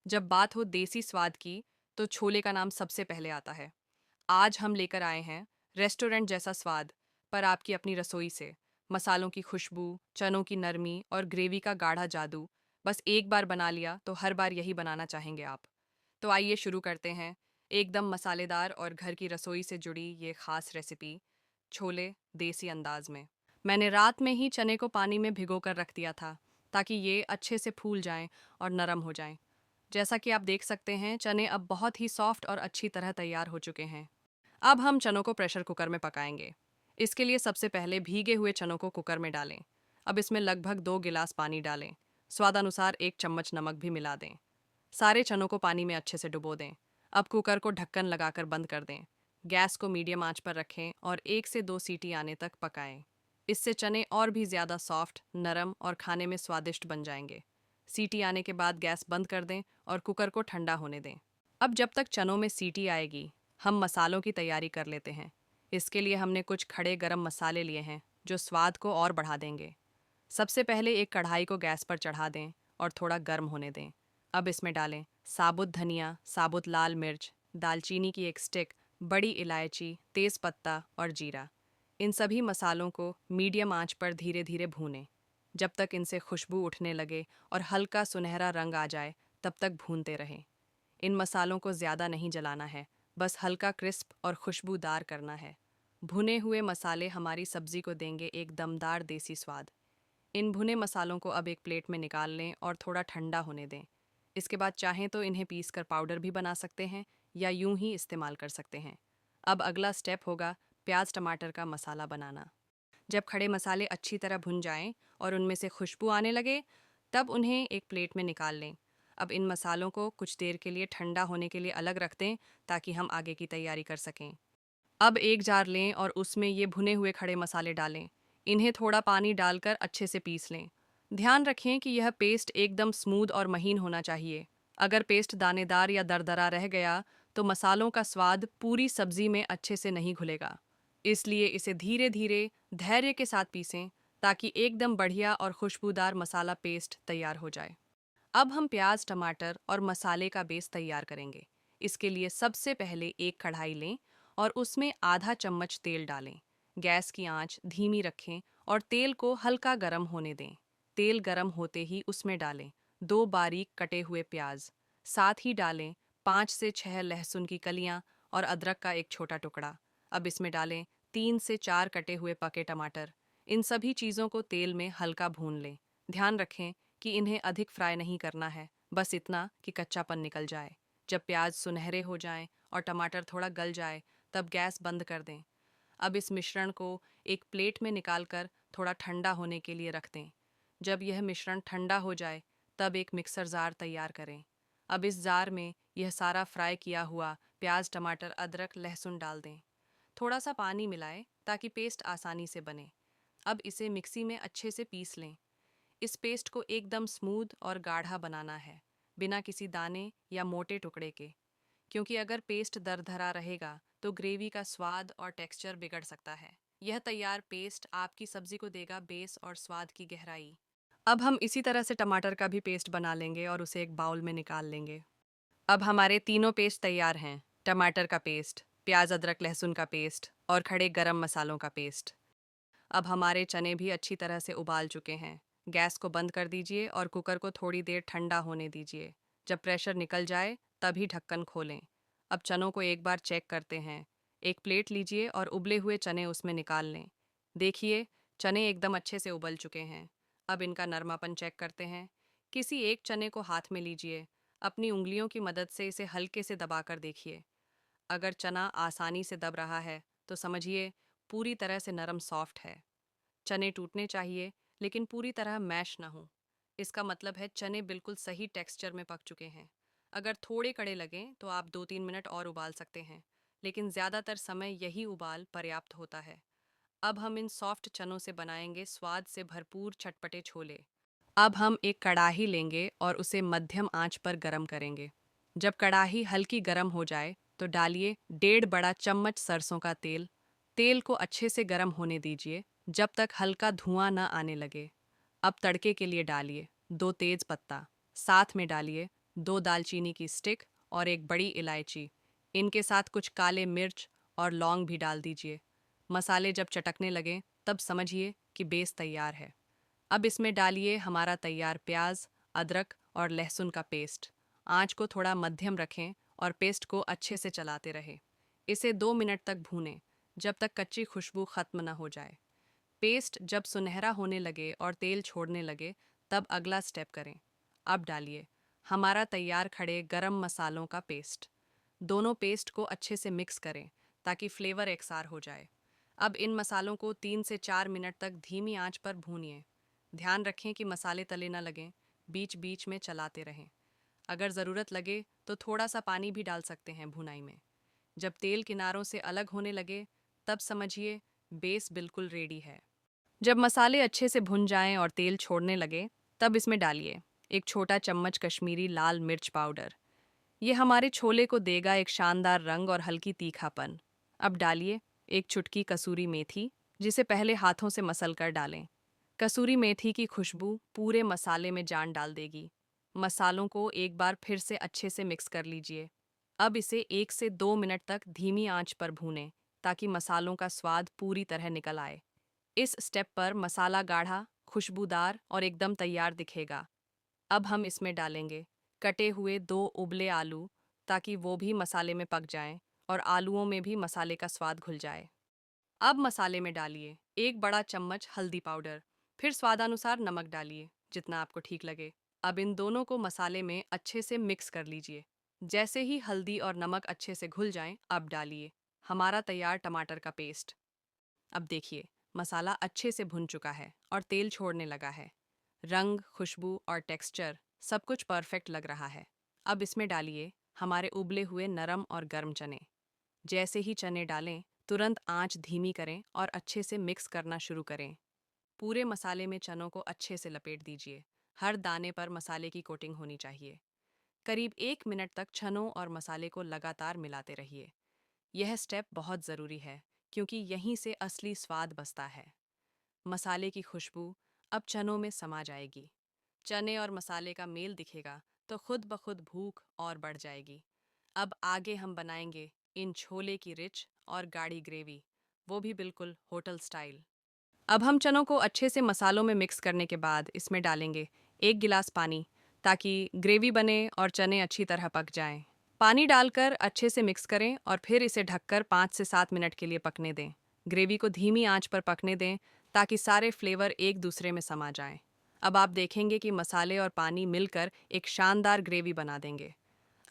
जब बात हो देसी स्वाद की, तो छोले का नाम सबसे पहले आता है। आज हम लेकर आए हैं रेस्टोरेंट जैसा स्वाद, पर आपकी अपनी रसोई से। मसालों की खुशबू, चनों की नरमी और ग्रेवी का गाढ़ा जादू। बस एक बार बना लिया तो हर बार यही बनाना चाहेंगे आप। तो आइए शुरू करते हैं एकदम मसालेदार और घर की रसोई से जुड़ी ये खास रेसिपी, छोले देसी अंदाज में। मैंने रात में ही चने को पानी में भिगो कर रख दिया था, ताकि ये अच्छे से फूल जाएं और नरम हो जाएं। जैसा कि आप देख सकते हैं, चने अब बहुत ही सॉफ्ट और अच्छी तरह तैयार हो चुके हैं। अब हम चनों को प्रेशर कुकर में पकाएंगे। इसके लिए सबसे पहले भीगे हुए चनों को कुकर में डालें। अब इसमें लगभग 2 गिलास पानी डालें। स्वादानुसार 1 चम्मच नमक भी मिला दें। सारे चनों को पानी में अच्छे से डुबो दें। अब कुकर को ढक्कन लगाकर बंद कर दें। गैस को मीडियम आंच पर रखें और 1 से 2 सीटी आने तक पकाएं। इससे चने और भी ज़्यादा सॉफ्ट, नरम और खाने में स्वादिष्ट बन जाएंगे। सीटी आने के बाद गैस बंद कर दें और कुकर को ठंडा होने दें। अब जब तक चनों में सीटी आएगी, हम मसालों की तैयारी कर लेते हैं। इसके लिए हमने कुछ खड़े गरम मसाले लिए हैं, जो स्वाद को और बढ़ा देंगे। सबसे पहले एक कढ़ाई को गैस पर चढ़ा दें और थोड़ा गर्म होने दें। अब इसमें डालें साबुत धनिया, साबुत लाल मिर्च, दालचीनी की एक स्टिक, बड़ी इलायची, तेज पत्ता और जीरा। इन सभी मसालों को मीडियम आंच पर धीरे धीरे भूनें। जब तक इनसे खुशबू उठने लगे और हल्का सुनहरा रंग आ जाए, तब तक भूनते रहें। इन मसालों को ज़्यादा नहीं जलाना है, बस हल्का क्रिस्प और खुशबूदार करना है। भुने हुए मसाले हमारी सब्जी को देंगे एक दमदार देसी स्वाद। इन भुने मसालों को अब एक प्लेट में निकाल लें और थोड़ा ठंडा होने दें। इसके बाद चाहें तो इन्हें पीस कर पाउडर भी बना सकते हैं या यूं ही इस्तेमाल कर सकते हैं। अब अगला स्टेप होगा प्याज टमाटर का मसाला बनाना। जब खड़े मसाले अच्छी तरह भुन जाएं और उनमें से खुशबू आने लगे, तब उन्हें एक प्लेट में निकाल लें। अब इन मसालों को कुछ देर के लिए ठंडा होने के लिए अलग रख दें, ताकि हम आगे की तैयारी कर सकें। अब एक जार लें और उसमें ये भुने हुए खड़े मसाले डालें। इन्हें थोड़ा पानी डालकर अच्छे से पीस लें। ध्यान रखें कि यह पेस्ट एकदम स्मूथ और महीन होना चाहिए। अगर पेस्ट दानेदार या दरदरा रह गया, तो मसालों का स्वाद पूरी सब्जी में अच्छे से नहीं घुलेगा। इसलिए इसे धीरे धीरे धैर्य के साथ पीसें, ताकि एकदम बढ़िया और खुशबूदार मसाला पेस्ट तैयार हो जाए। अब हम प्याज टमाटर और मसाले का बेस तैयार करेंगे। इसके लिए सबसे पहले एक कढ़ाई लें और उसमें आधा चम्मच तेल डालें। गैस की आंच धीमी रखें और तेल को हल्का गरम होने दें। तेल गरम होते ही उसमें डालें 2 बारीक कटे हुए प्याज। साथ ही डालें 5 से 6 लहसुन की कलियां और अदरक का एक छोटा टुकड़ा। अब इसमें डालें 3 से 4 कटे हुए पके टमाटर। इन सभी चीज़ों को तेल में हल्का भून लें। ध्यान रखें कि इन्हें अधिक फ्राई नहीं करना है, बस इतना कि कच्चापन निकल जाए। जब प्याज सुनहरे हो जाएं और टमाटर थोड़ा गल जाए, तब गैस बंद कर दें। अब इस मिश्रण को एक प्लेट में निकालकर थोड़ा ठंडा होने के लिए रख दें। जब यह मिश्रण ठंडा हो जाए, तब एक मिक्सर जार तैयार करें। अब इस जार में यह सारा फ्राई किया हुआ प्याज टमाटर अदरक लहसुन डाल दें। थोड़ा सा पानी मिलाएं ताकि पेस्ट आसानी से बने। अब इसे मिक्सी में अच्छे से पीस लें। इस पेस्ट को एकदम स्मूथ और गाढ़ा बनाना है, बिना किसी दाने या मोटे टुकड़े के। क्योंकि अगर पेस्ट दरदरा रहेगा, तो ग्रेवी का स्वाद और टेक्सचर बिगड़ सकता है। यह तैयार पेस्ट आपकी सब्जी को देगा बेस और स्वाद की गहराई। अब हम इसी तरह से टमाटर का भी पेस्ट बना लेंगे और उसे एक बाउल में निकाल लेंगे। अब हमारे तीनों पेस्ट तैयार हैं। टमाटर का पेस्ट, प्याज अदरक लहसुन का पेस्ट और खड़े गरम मसालों का पेस्ट। अब हमारे चने भी अच्छी तरह से उबाल चुके हैं। गैस को बंद कर दीजिए और कुकर को थोड़ी देर ठंडा होने दीजिए। जब प्रेशर निकल जाए, तभी ढक्कन खोलें। अब चनों को एक बार चेक करते हैं। एक प्लेट लीजिए और उबले हुए चने उसमें निकाल लें। देखिए, चने एकदम अच्छे से उबल चुके हैं। अब इनका नरमापन चेक करते हैं। किसी एक चने को हाथ में लीजिए। अपनी उंगलियों की मदद से इसे हल्के से दबाकर देखिए। अगर चना आसानी से दब रहा है, तो समझिए पूरी तरह से नरम सॉफ्ट है। चने टूटने चाहिए, लेकिन पूरी तरह मैश ना हो। इसका मतलब है चने बिल्कुल सही टेक्सचर में पक चुके हैं। अगर थोड़े कड़े लगें, तो आप 2-3 मिनट और उबाल सकते हैं, लेकिन ज़्यादातर समय यही उबाल पर्याप्त होता है। अब हम इन सॉफ्ट चनों से बनाएंगे स्वाद से भरपूर चटपटे छोले। अब हम एक कढ़ाई लेंगे और उसे मध्यम आंच पर गरम करेंगे। जब कढ़ाई हल्की गरम हो जाए, तो डालिए 1.5 बड़ा चम्मच सरसों का तेल। तेल को अच्छे से गरम होने दीजिए, जब तक हल्का धुआं न आने लगे। अब तड़के के लिए डालिए 2 तेज पत्ता। साथ में डालिए 2 दालचीनी की स्टिक और एक बड़ी इलायची। इनके साथ कुछ काले मिर्च और लौंग भी डाल दीजिए। मसाले जब चटकने लगें तब समझिए कि बेस तैयार है। अब इसमें डालिए हमारा तैयार प्याज, अदरक और लहसुन का पेस्ट। आंच को थोड़ा मध्यम रखें और पेस्ट को अच्छे से चलाते रहें। इसे 2 मिनट तक भूनें, जब तक कच्ची खुशबू खत्म न हो जाए। पेस्ट जब सुनहरा होने लगे और तेल छोड़ने लगे, तब अगला स्टेप करें। अब डालिए हमारा तैयार खड़े गरम मसालों का पेस्ट। दोनों पेस्ट को अच्छे से मिक्स करें ताकि फ्लेवर एकसार हो जाए। अब इन मसालों को 3 से 4 मिनट तक धीमी आंच पर भूनिए। ध्यान रखें कि मसाले तले न लगें, बीच बीच में चलाते रहें। अगर ज़रूरत लगे तो थोड़ा सा पानी भी डाल सकते हैं भुनाई में। जब तेल किनारों से अलग होने लगे, तब समझिए बेस बिल्कुल रेडी है। जब मसाले अच्छे से भुन जाएं और तेल छोड़ने लगे, तब इसमें डालिए एक छोटा चम्मच कश्मीरी लाल मिर्च पाउडर। ये हमारे छोले को देगा एक शानदार रंग और हल्की तीखापन। अब डालिए एक चुटकी कसूरी मेथी, जिसे पहले हाथों से मसल कर डालें। कसूरी मेथी की खुशबू पूरे मसाले में जान डाल देगी। मसालों को एक बार फिर से अच्छे से मिक्स कर लीजिए। अब इसे 1 से 2 मिनट तक धीमी आंच पर भूनें ताकि मसालों का स्वाद पूरी तरह निकल आए। इस स्टेप पर मसाला गाढ़ा, खुशबूदार और एकदम तैयार दिखेगा। अब हम इसमें डालेंगे कटे हुए 2 उबले आलू, ताकि वो भी मसाले में पक जाएं और आलूओं में भी मसाले का स्वाद घुल जाए। अब मसाले में डालिए 1 बड़ा चम्मच हल्दी पाउडर, फिर स्वादानुसार नमक डालिए जितना आपको ठीक लगे। अब इन दोनों को मसाले में अच्छे से मिक्स कर लीजिए। जैसे ही हल्दी और नमक अच्छे से घुल जाएं, अब डालिए हमारा तैयार टमाटर का पेस्ट। अब देखिए मसाला अच्छे से भुन चुका है और तेल छोड़ने लगा है। रंग, खुशबू और टेक्सचर सब कुछ परफेक्ट लग रहा है। अब इसमें डालिए हमारे उबले हुए नरम और गर्म चने। जैसे ही चने डालें, तुरंत आंच धीमी करें और अच्छे से मिक्स करना शुरू करें। पूरे मसाले में चनों को अच्छे से लपेट दीजिए। हर दाने पर मसाले की कोटिंग होनी चाहिए। करीब 1 मिनट तक चनों और मसाले को लगातार मिलाते रहिए। यह स्टेप बहुत ज़रूरी है, क्योंकि यहीं से असली स्वाद बसता है। मसाले की खुशबू अब चनों में समा जाएगी। चने और मसाले का मेल दिखेगा तो खुद ब खुद भूख और बढ़ जाएगी। अब आगे हम बनाएंगे इन छोले की रिच और गाढ़ी ग्रेवी, वो भी बिल्कुल होटल स्टाइल। अब हम चनों को अच्छे से मसालों में मिक्स करने के बाद इसमें डालेंगे 1 गिलास पानी, ताकि ग्रेवी बने और चने अच्छी तरह पक जाएं। पानी डालकर अच्छे से मिक्स करें और फिर इसे ढककर 5 से 7 मिनट के लिए पकने दें। ग्रेवी को धीमी आंच पर पकने दें ताकि सारे फ्लेवर एक दूसरे में समा जाएं। अब आप देखेंगे कि मसाले और पानी मिलकर एक शानदार ग्रेवी बना देंगे।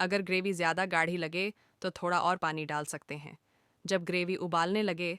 अगर ग्रेवी ज़्यादा गाढ़ी लगे तो थोड़ा और पानी डाल सकते हैं। जब ग्रेवी उबालने लगे